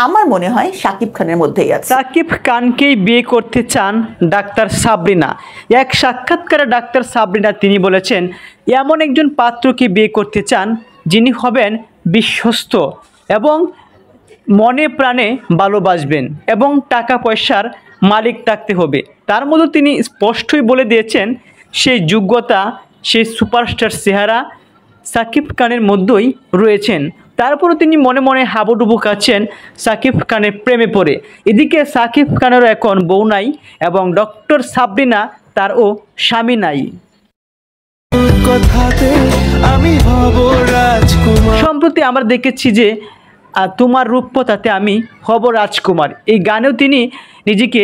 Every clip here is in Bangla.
আমার মনে হয় শাকিব খানের মধ্যেই আছে। শাকিব খানকেই বিয়ে করতে চান ডাক্তার সাবরিনা। এক সাক্ষাৎকারে ডাক্তার সাবরিনা তিনি বলেছেন, এমন একজন পাত্রকে বিয়ে করতে চান যিনি হবেন বিশ্বস্ত এবং মনে প্রাণে ভালোবাসবেন এবং টাকা পয়সার মালিক থাকতে হবে। তার মধ্যে তিনি স্পষ্টই বলে দিয়েছেন সেই যোগ্যতা, সেই সুপারস্টার চেহারা শাকিব খানের মধ্যেই রয়েছেন। তারপরও তিনি মনে মনে হাবুডুবু খাচ্ছেন শাকিব খানের প্রেমে পড়ে। এদিকে শাকিব খানেরও এখন বউ নাই এবং ডক্টর সাবরিনা তারও স্বামী নাই। সম্প্রতি আমরা দেখেছি যে তোমার রূপকথাতে আমি হব রাজকুমার, এই গানেও তিনি নিজেকে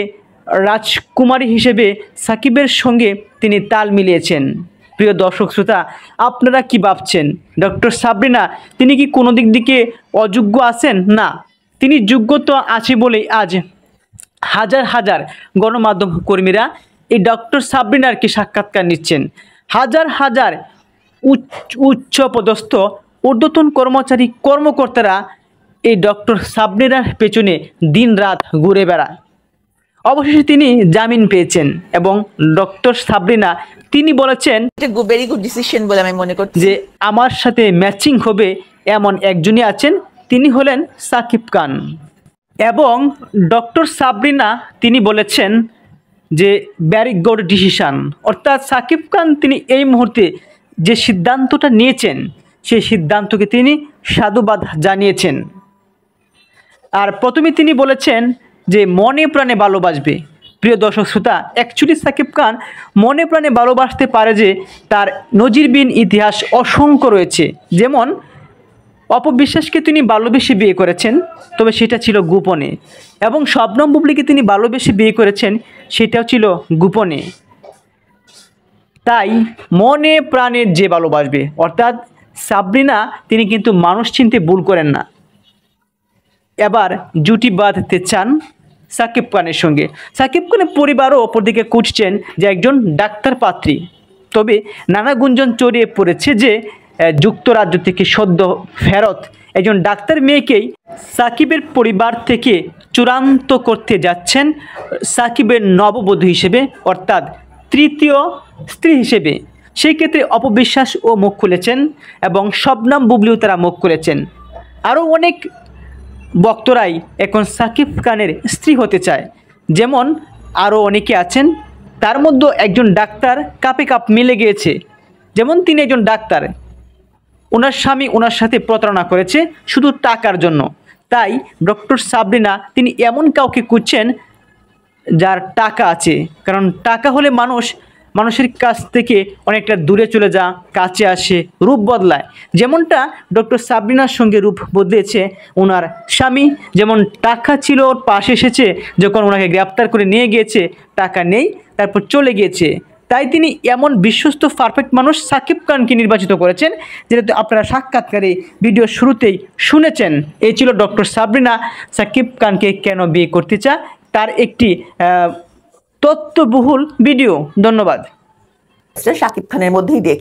রাজকুমারী হিসেবে সাকিবের সঙ্গে তিনি তাল মিলিয়েছেন। প্রিয় দর্শক শ্রোতা, আপনারা কি ভাবছেন? ডক্টর সাবরিনা তিনি কি কোনো দিক থেকে অযোগ্য আছেন? না, তিনি যোগ্যতা আছে বলেই আজ হাজার হাজার গণমাধ্যম কর্মীরা এই ডক্টর সাবরিনার কি সাক্ষাৎকার নিচ্ছেন। হাজার হাজার উচ্চপদস্থ ঊর্ধ্বতন কর্মচারী কর্মকর্তারা এই ডক্টর সাবরিনার পেছনে দিন রাত ঘুরে বেড়ায়। অবশেষে তিনি জামিন পেয়েছেন এবং ডক্টর সাবরিনা তিনি বলেছেন ভেরি গুড ডিসিশন বলে আমি মনে করছি যে আমার সাথে ম্যাচিং হবে এমন একজনই আছেন, তিনি হলেন শাকিব খান। এবং ডক্টর সাবরিনা তিনি বলেছেন যে ভেরি গুড ডিসিশন, অর্থাৎ শাকিব খান তিনি এই মুহূর্তে যে সিদ্ধান্তটা নিয়েছেন সেই সিদ্ধান্তকে তিনি সাধুবাদ জানিয়েছেন। আর প্রথমে তিনি বলেছেন যে মনে প্রাণে ভালোবাসবে। প্রিয় দর্শক শ্রোতা, অ্যাকচুয়ালি শাকিব খান মনে প্রাণে ভালোবাসতে পারে যে তার নজিরবিহীন ইতিহাস অসংখ্য রয়েছে। যেমন অপবিশ্বাসকে তিনি ভালোবেসে বিয়ে করেছেন, তবে সেটা ছিল গোপনে, এবং শবনম বুবলীকে তিনি ভালোবেসে বিয়ে করেছেন, সেটাও ছিল গোপনে। তাই মনে প্রাণে যে ভালোবাসবে, অর্থাৎ সাবরিনা তিনি কিন্তু মানুষ চিনতে ভুল করেন না। এবার জুটি বাঁধতে চান শাকিব খানের সঙ্গে। শাকিব খানের পরিবারও অপরদিকে খুঁজছেন যে একজন ডাক্তার পাত্রী। তবে নানা গুঞ্জন ছড়িয়ে পড়েছে যে যুক্তরাজ্য থেকে সদ্য ফেরত একজন ডাক্তার মেয়েকেই সাকিবের পরিবার থেকে চূড়ান্ত করতে যাচ্ছেন সাকিবের নববধূ হিসেবে, অর্থাৎ তৃতীয় স্ত্রী হিসেবে। সেই ক্ষেত্রে অপবিশ্বাসও মুখ খুলেছেন এবং শবনম বুবলীও তারা মুখ খুলেছেন। আরও অনেক বক্তরাই এখন শাকিব খানের স্ত্রী হতে চায়, যেমন আরও অনেকে আছেন। তার মধ্যে একজন ডাক্তার কাপে কাপ মিলে গিয়েছে, যেমন তিনি একজন ডাক্তার, ওনার স্বামী ওনার সাথে প্রতারণা করেছে শুধু টাকার জন্য। তাই ডক্টর সাবরিনা তিনি এমন কাউকে খুঁজছেন যার টাকা আছে, কারণ টাকা হলে মানুষের কাছ থেকে অনেকটা দূরে চলে যা, কাছে আসে, রূপ বদলায়। যেমনটা ডক্টর সাবরিনার সঙ্গে রূপ বদলেছে ওনার স্বামী। যেমন টাকা ছিল, ওর পাশে এসেছে, যখন ওনাকে গ্রেপ্তার করে নিয়ে গিয়েছে টাকা নেই, তারপর চলে গিয়েছে। তাই তিনি এমন বিশ্বস্ত পারফেক্ট মানুষ শাকিব খানকে নির্বাচিত করেছেন, যেটা আপনারা সাক্ষাৎকারে ভিডিও শুরুতেই শুনেছেন। এই ছিল ডক্টর সাবরিনা শাকিব খানকে কেন বিয়ে করতে চায় তার একটি তথ্যবহুল ভিডিও। ধন্যবাদ। শাকিব খানের মধ্যেই দেখি।